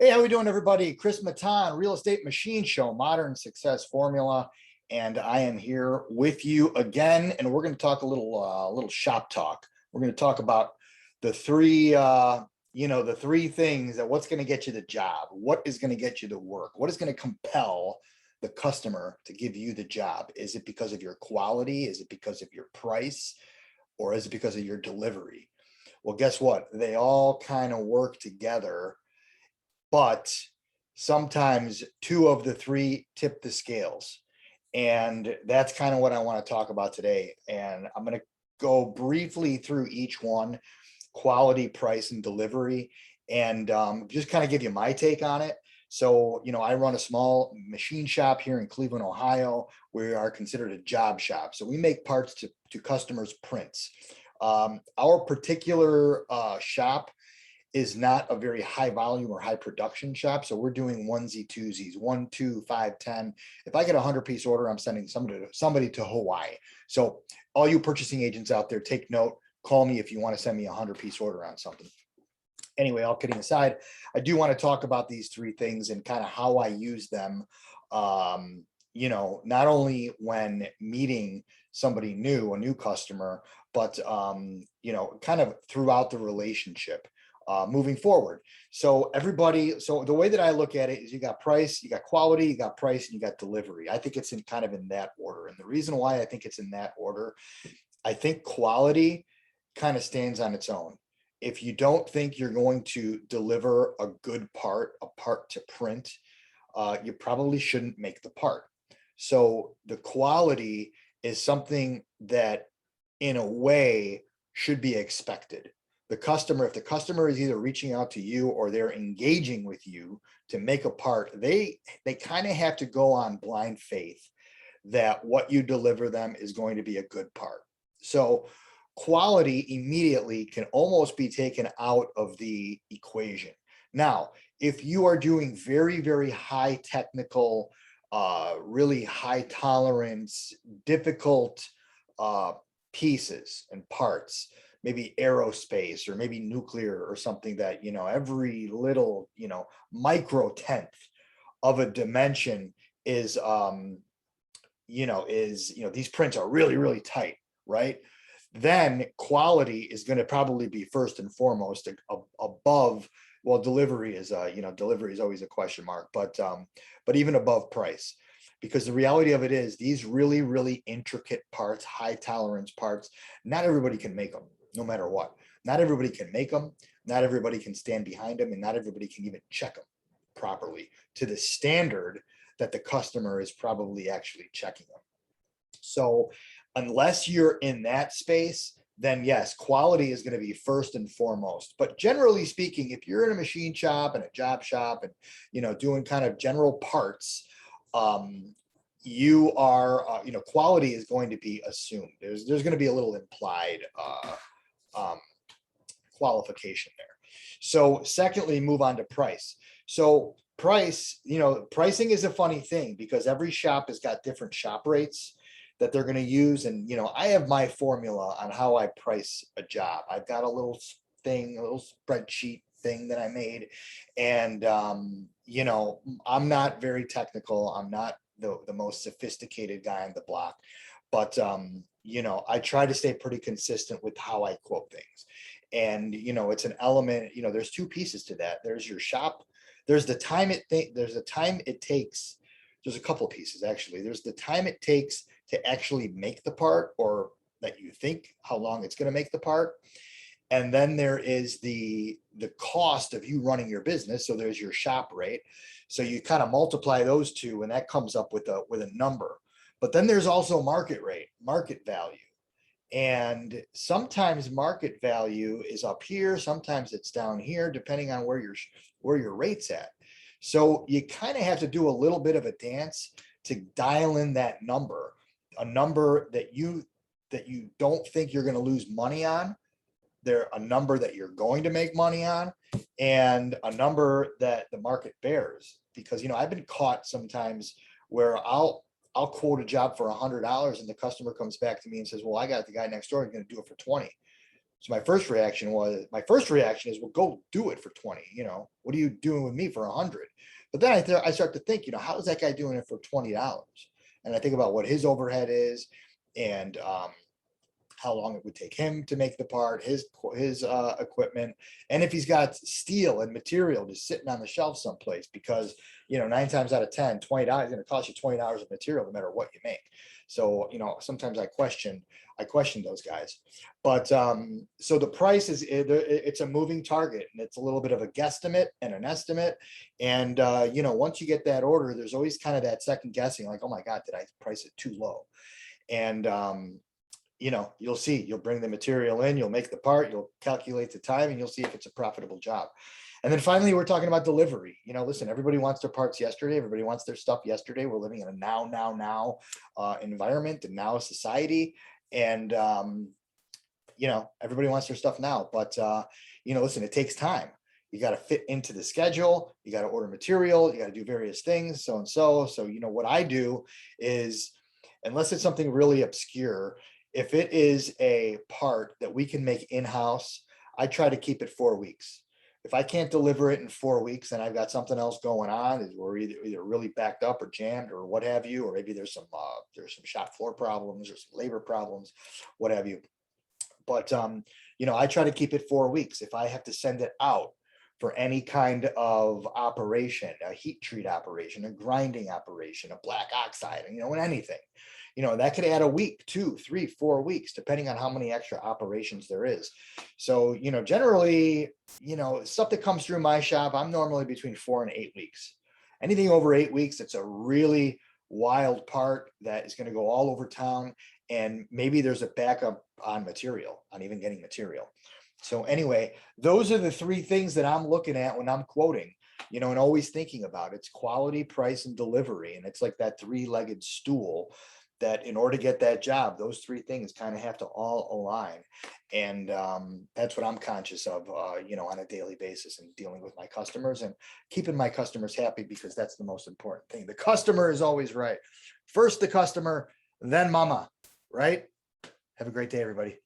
Hey, how we doing, everybody? Chris Matan, Real Estate Machine Show, Modern Success Formula, and I am here with you again. And we're going to talk a little shop talk. We're going to talk about the the three things that what's going to get you the job, what is going to get you the work, what is going to compel the customer to give you the job. Is it because of your quality? Is it because of your price? Or is it because of your delivery? Well, guess what? They all kind of work together, but sometimes two of the three tip the scales. And that's kind of what I want to talk about today. And I'm going to go briefly through each one: quality, price, and delivery, and just kind of give you my take on it. So, I run a small machine shop here in Cleveland, Ohio. We are considered a job shop. So we make parts to customers' prints. Our particular shop is not a very high volume or high production shop. So we're doing onesie twosies, 1, 2, 5, 10. If I get a 100-piece order, I'm sending somebody to Hawaii. So all you purchasing agents out there, take note, call me if you want to send me a 100-piece order on something. Anyway, all kidding aside, I do want to talk about these three things and kind of how I use them. Not only when meeting somebody new, a new customer, but kind of throughout the relationship moving forward. So the way that I look at it is you got price, you got quality, you got price, and you got delivery. I think it's in kind of in that order. And the reason why I think it's in that order, I think quality kind of stands on its own. If you don't think you're going to deliver a good part, a part to print, you probably shouldn't make the part. So the quality is something that in a way should be expected. If the customer is either reaching out to you or they're engaging with you to make a part, they kind of have to go on blind faith that what you deliver them is going to be a good part. So quality immediately can almost be taken out of the equation. Now, if you are doing very, very high technical, really high tolerance, difficult pieces and parts, maybe aerospace or maybe nuclear or something that, every little, micro tenth of a dimension is, these prints are really, really tight, right? Then quality is going to probably be first and foremost above. Well, delivery is always a question mark, but even above price, because the reality of it is these really, really intricate parts, high tolerance parts, not everybody can make them, no matter what. Not everybody can make them, not everybody can stand behind them, and not everybody can even check them properly to the standard that the customer is probably actually checking them. So unless you're in that space, then yes, quality is going to be first and foremost. But generally speaking, if you're in a machine shop and a job shop and, doing kind of general parts, you are, quality is going to be assumed. There's going to be a little implied qualification there. So secondly, move on to price. So pricing is a funny thing because every shop has got different shop rates that they're going to use. And, I have my formula on how I price a job. I've got a little spreadsheet thing that I made. And, I'm not very technical. I'm not the most sophisticated guy on the block, but, I try to stay pretty consistent with how I quote things. And, it's an element, there's two pieces to that. There's your shop. There's the time it takes. There's a couple of pieces, actually. There's the time it takes to actually make the part, or that you think how long it's going to make the part. And then there is the cost of you running your business. So there's your shop rate. So you kind of multiply those two and that comes up with a number. But then there's also market rate, market value. And sometimes market value is up here, sometimes it's down here, depending on where your rate's at. So you kind of have to do a little bit of a dance to dial in that number, a number that you don't think you're going to lose money on, a number that you're going to make money on, and a number that the market bears. Because I've been caught sometimes where I'll quote a job for $100 and the customer comes back to me and says, well, I got the guy next door, he's going to do it for 20. So my first reaction is, well, go do it for 20. What are you doing with me for 100? But then I start to think, how is that guy doing it for $20? And I think about what his overhead is, and how long it would take him to make the part, his equipment, and if he's got steel and material just sitting on the shelf someplace, because 9 times out of 10, $20 is going to cost you $20 of material no matter what you make. So sometimes I question those guys, but so the price it's a moving target, and it's a little bit of a guesstimate and an estimate. And once you get that order, there's always kind of that second guessing, like, oh my God, did I price it too low? And you'll bring the material in, you'll make the part, you'll calculate the time, and you'll see if it's a profitable job. And then finally, we're talking about delivery. Listen, everybody wants their parts yesterday. Everybody wants their stuff yesterday. We're living in a now environment and now society. And, everybody wants their stuff now, but, listen, it takes time. You got to fit into the schedule. You got to order material. You got to do various things, so and so. So, what I do is, unless it's something really obscure, if it is a part that we can make in-house, I try to keep it 4 weeks. If I can't deliver it in 4 weeks and I've got something else going on, we're either really backed up or jammed or what have you, or maybe there's some shop floor problems or some labor problems, what have you. But I try to keep it 4 weeks. If I have to send it out for any kind of operation, a heat treat operation, a grinding operation, a black oxide, and anything, that could add a week, 2, 3, 4 weeks, depending on how many extra operations there is. So, generally, stuff that comes through my shop, I'm normally between 4 and 8 weeks. Anything over 8 weeks, it's a really wild part that is going to go all over town. And maybe there's a backup on even getting material. So anyway, those are the 3 things that I'm looking at when I'm quoting, and always thinking about. It's quality, price, and delivery. And it's like that 3-legged stool that in order to get that job, those 3 things kind of have to all align. And that's what I'm conscious of, on a daily basis, and dealing with my customers and keeping my customers happy, because that's the most important thing. The customer is always right. First the customer, then mama, right? Have a great day, everybody.